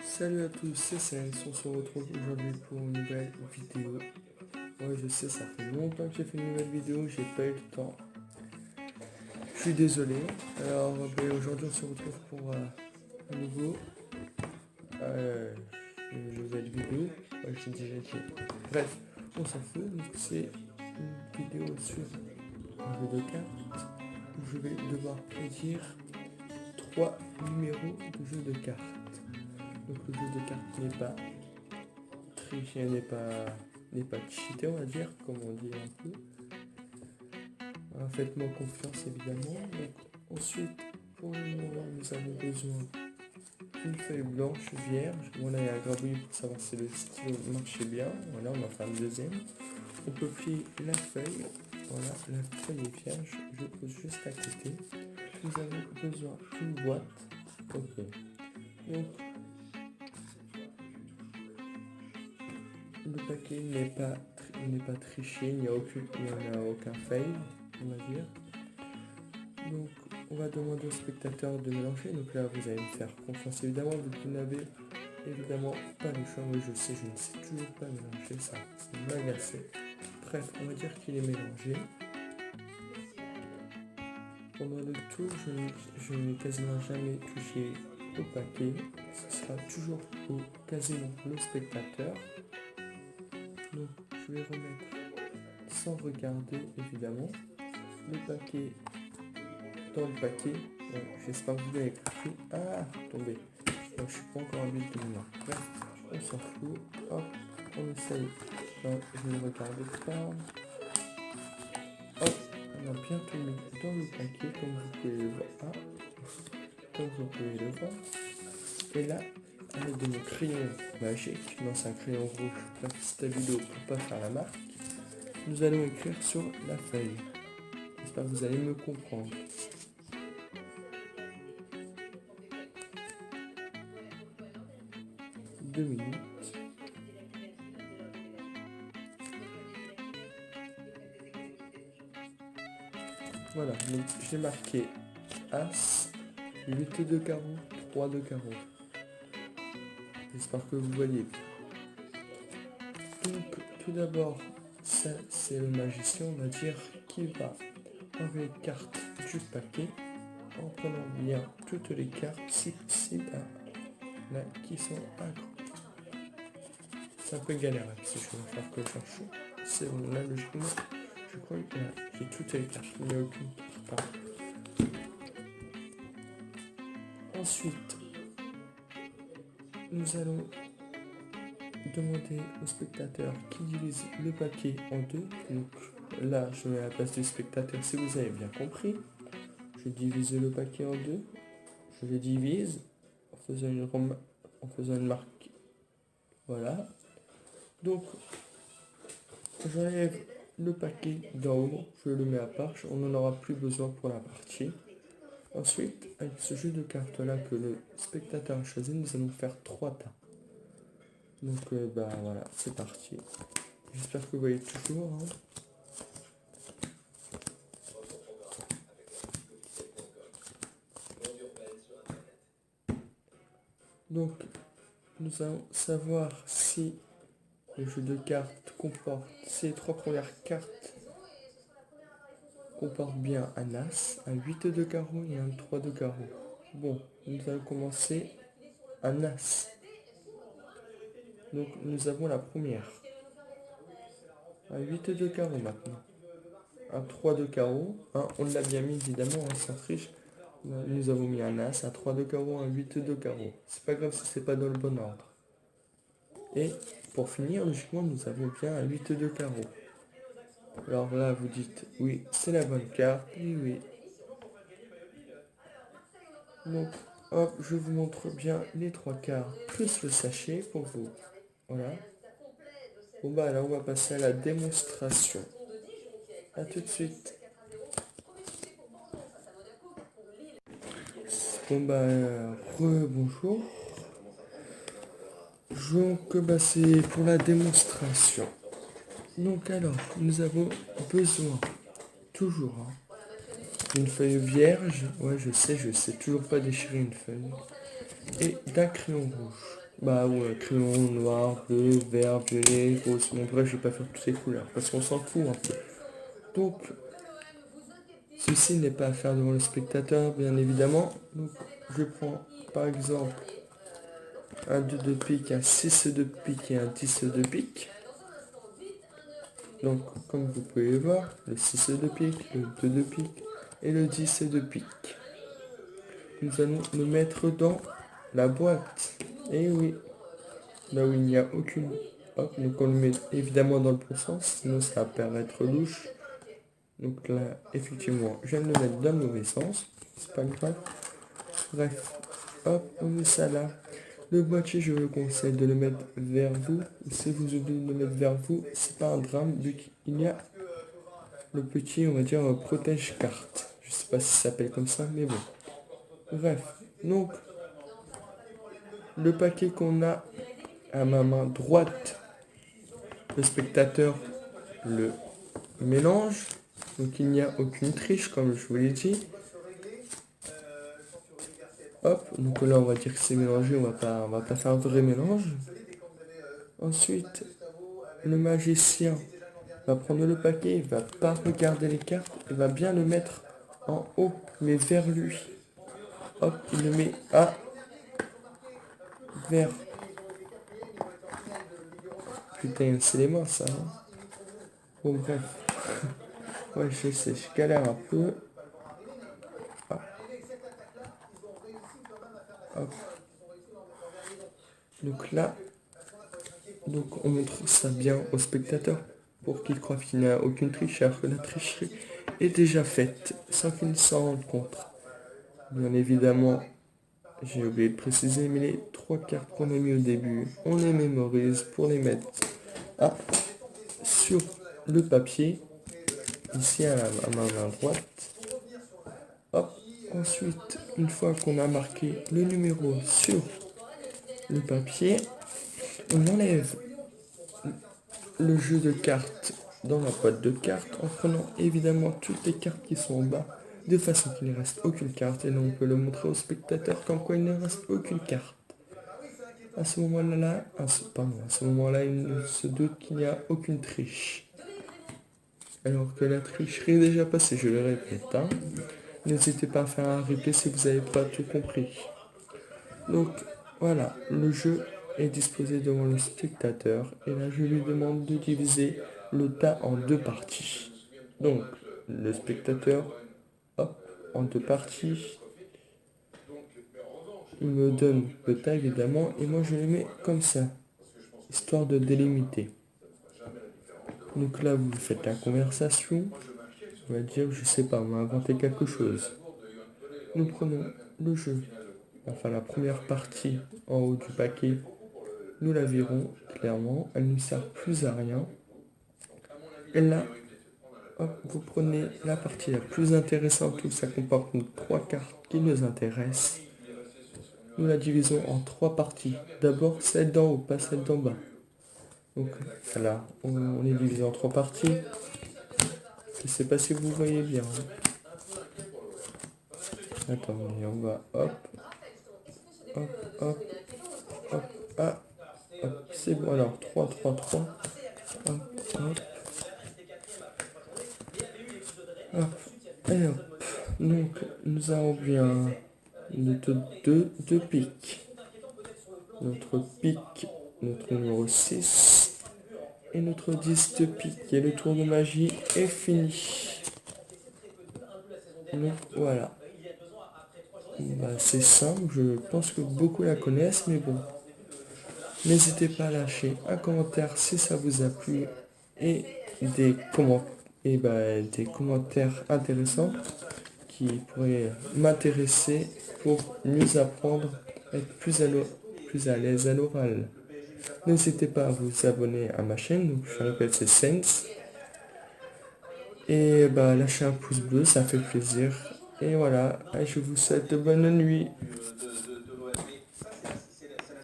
Salut à tous, c'est Sens, on se retrouve aujourd'hui pour une nouvelle vidéo. Ouais, je sais, ça fait longtemps que j'ai fait une nouvelle vidéo, j'ai pas eu le temps. Je suis désolé. Alors, aujourd'hui, on se retrouve pour à nouveau une nouvelle vidéo. Ouais, j'ai déjà dit. Bref, on s'en fout. Donc, c'est une vidéo sur un jeu de cartes où je vais devoir prédire 3 numéros de jeu de cartes. Donc, le jeu de cartes n'est pas triché, n'est pas cheaté, on va dire, comme on dit un peu. Alors, faites-moi confiance évidemment. Donc, ensuite, pour le moment, nous avons besoin d'une feuille blanche vierge. Voilà, il y a un grabouillis pour savoir si le stylo marchait bien. Voilà, on en fait un deuxième. On peut plier la feuille. Voilà, la feuille est vierge. Je pose juste à côté. Nous avons besoin d'une boîte. Ok. Donc, le paquet n'est pas triché, il n'y a aucun fail, on va dire. Donc on va demander au spectateur de mélanger. Donc là vous allez me faire confiance évidemment, vu que vous n'avez évidemment pas le choix. Oui, je sais, je ne sais toujours pas mélanger, ça m'a agacé. Bref, on va dire qu'il est mélangé. Pendant le tour, je n'ai quasiment jamais touché au paquet. Ce sera toujours quasiment le spectateur. Donc je vais remettre sans regarder évidemment le paquet dans le paquet. J'espère que vous l'avez compris. Ah, tombé. Donc, je suis pas encore habile de moi. Bref, on s'en fout. Hop, on essaye. Non, je ne regarde pas. Hop, on a bien tout mis dans le paquet comme vous pouvez le voir. Ah, comme vous pouvez le voir. Et là, avec de mon crayon magique, non c'est un crayon rouge, la stabilo pour pas faire la marque, nous allons écrire sur la feuille. J'espère que vous allez me comprendre. 2 minutes. Voilà, donc j'ai marqué As, 8 de carreau, 3 de carreau. J'espère que vous voyez. Donc tout d'abord, ça c'est le magicien, on va dire, qui va enlever les cartes du paquet en prenant bien toutes les cartes, si possible, là, qui sont accrochées. C'est un peu galère si je vais faire que chercher. C'est bon, là logiquement, je crois que j'ai toutes les cartes, il n'y a aucune carte. Ensuite, nous allons demander au spectateur qui divise le paquet en deux. Donc là, je mets à la place du spectateur si vous avez bien compris. Je divise le paquet en deux. Je le divise en faisant une marque. Voilà. Donc, j'enlève le paquet d'en haut. Je le mets à part. On n'en aura plus besoin pour la partie. Ensuite, avec ce jeu de cartes là que le spectateur a choisi, nous allons faire 3 tas. Donc voilà, c'est parti. J'espère que vous voyez toujours. Hein. Donc nous allons savoir si le jeu de cartes comporte, si les 3 premières cartes comportent bien un As, un 8 de carreau et un 3 de carreau. Bon, nous allons commencer un As. Donc nous avons la première. Un 8 de carreau maintenant. Un 3 de carreau. On l'a bien mis évidemment, sans triche. Nous avons mis un As, un 3 de carreau, un 8 de carreau. C'est pas grave si c'est pas dans le bon ordre. Et pour finir, logiquement, nous avons bien un 8 de carreau. Alors là, vous dites, oui, c'est la bonne carte. Oui, oui. Donc, hop, je vous montre bien les 3 cartes, plus le sachet pour vous. Voilà. Bon bah là, on va passer à la démonstration. A tout de suite. Bon bah, bonjour. Donc c'est pour la démonstration. Donc alors, nous avons besoin, toujours, d'une feuille vierge. Ouais, je sais, toujours pas déchirer une feuille. Et d'un crayon rouge. Bah ouais, crayon noir, bleu, vert, violet, rose. Bon bref, je vais pas faire toutes ces couleurs parce qu'on s'en fout un peu. Donc, ceci n'est pas à faire devant le spectateur, bien évidemment. Donc, je prends par exemple un 2 de pique, un 6 de pique et un 10 de pique. Donc, comme vous pouvez le voir, le 6 de pique, le 2 de pique et le 10 de pique. Nous allons le mettre dans la boîte. Et oui, là où il n'y a aucune. Hop, donc on le met évidemment dans le bon sens, sinon ça va paraître louche. Donc là, effectivement, je viens de le mettre dans le mauvais sens. C'est pas grave. Bref, hop, on met ça là. Le boîtier, je vous conseille de le mettre vers vous. Si vous oubliez de le mettre vers vous, c'est pas un drame, vu qu'il y a le petit, on va dire, protège-carte. Je sais pas si ça s'appelle comme ça, mais bon. Bref, donc, le paquet qu'on a à ma main droite, le spectateur le mélange. Donc il n'y a aucune triche, comme je vous l'ai dit. Hop, donc là on va dire que c'est mélangé, on va pas faire un vrai mélange. Ensuite, le magicien va prendre le paquet, il va pas regarder les cartes, il va bien le mettre en haut, mais vers lui. Hop, il le met vers. Putain, c'est les mains ça. Hein. Bon bref. Ouais, je sais, je galère un peu. Hop. Hop. Donc là, donc on montre ça bien au spectateur pour qu'il croit qu'il n'y a aucune triche, alors que la tricherie est déjà faite sans qu'il s'en rende compte. Bien évidemment, j'ai oublié de préciser, mais les 3 cartes qu'on a mis au début, on les mémorise pour les mettre sur le papier, ici à ma main droite. Hop. Ensuite, une fois qu'on a marqué le numéro sur le papier, on enlève le jeu de cartes dans la boîte de cartes en prenant évidemment toutes les cartes qui sont en bas de façon qu'il ne reste aucune carte, et là on peut le montrer au spectateur comme quoi il ne reste aucune carte. À ce moment-là, il ne se doute qu'il n'y a aucune triche. Alors que la tricherie est déjà passée, je le répète. Hein. N'hésitez pas à faire un replay si vous n'avez pas tout compris. Donc voilà, le jeu est disposé devant le spectateur et là je lui demande de diviser le tas en 2 parties. Donc le spectateur, hop, en 2 parties, il me donne le tas évidemment et moi je le mets comme ça, histoire de délimiter. Donc là vous faites la conversation, on va dire, je sais pas, on va inventer quelque chose. Nous prenons le jeu, enfin la première partie en haut du paquet, nous la virons clairement, elle ne sert plus à rien. Et là, hop, vous prenez la partie la plus intéressante où ça comporte nos 3 cartes qui nous intéressent. Nous la divisons en 3 parties. D'abord celle d'en haut, pas celle d'en bas. Donc voilà, on est divisé en 3 parties. Je ne sais pas si vous voyez bien. Attendez, on va hop, hop, hop, hop, ah, hop, c'est bon. Alors 3, 3, 3, hop, hop, hop, et hop. Donc nous avons bien notre 2 piques, notre pique, notre numéro 6 et notre 10 de pique. Et le tour de magie est fini. Donc voilà. Bah, c'est simple, je pense que beaucoup la connaissent, mais bon. N'hésitez pas à lâcher un commentaire si ça vous a plu et des commentaires intéressants qui pourraient m'intéresser pour mieux apprendre, être plus à l'aise à l'oral. N'hésitez pas à vous abonner à ma chaîne, donc je répète c'est Sense. Et lâchez un pouce bleu, ça fait plaisir. Et voilà, je vous souhaite de bonne nuit.